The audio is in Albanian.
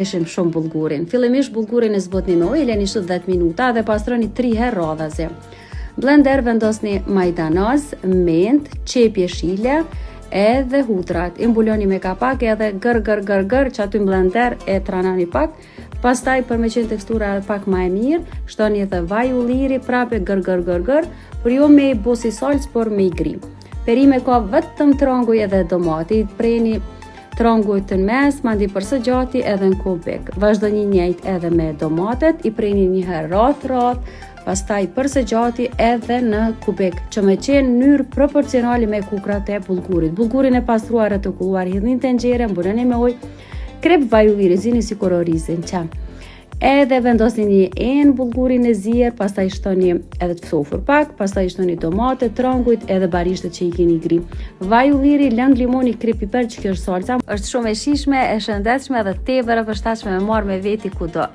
Shim shumë bullgurin. Fillimisht bullgurin e zbotni me ujë, leni 10 minuta dhe pastroni 3 herë radhazi. Blender vendosni majdanoz, ment, qepje shile edhe hutrat. I mbuloni me kapak edhe gër që aty në blender e tranani pak. Pastaj për me qenë tekstura pak ma e mirë, shtoni edhe vaj ulliri, prape gër, por jo me bosi salcë, por me i gri. Perime ka vetëm tranguj edhe domati, preni trangujt në mes, mandi për së gjati edhe në kubik. Vazhdoni njëjt edhe me domatet, i preni një herë rath, pastaj për së gjati edhe në kubik, që me qenë njërë proporcionali me kukrat e bullgurit. Bullgurin e pastruar e të kulluar, hidhin të nxere, mbuloni me ujë, krep vaj ulliri, zini si kur orizin që. Edhe vendosni një enë bullgurin e zier, pastaj shtoni edhe të thofur pak, pastaj shtoni domate, trangujt edhe barishtet që i keni gri. Vaj ulliri, lëng limoni, krip piper, që kjo është salca. Është shumë e shishme, e shëndetshme dhe tepër e përshtatshme me marrë me veti kudo.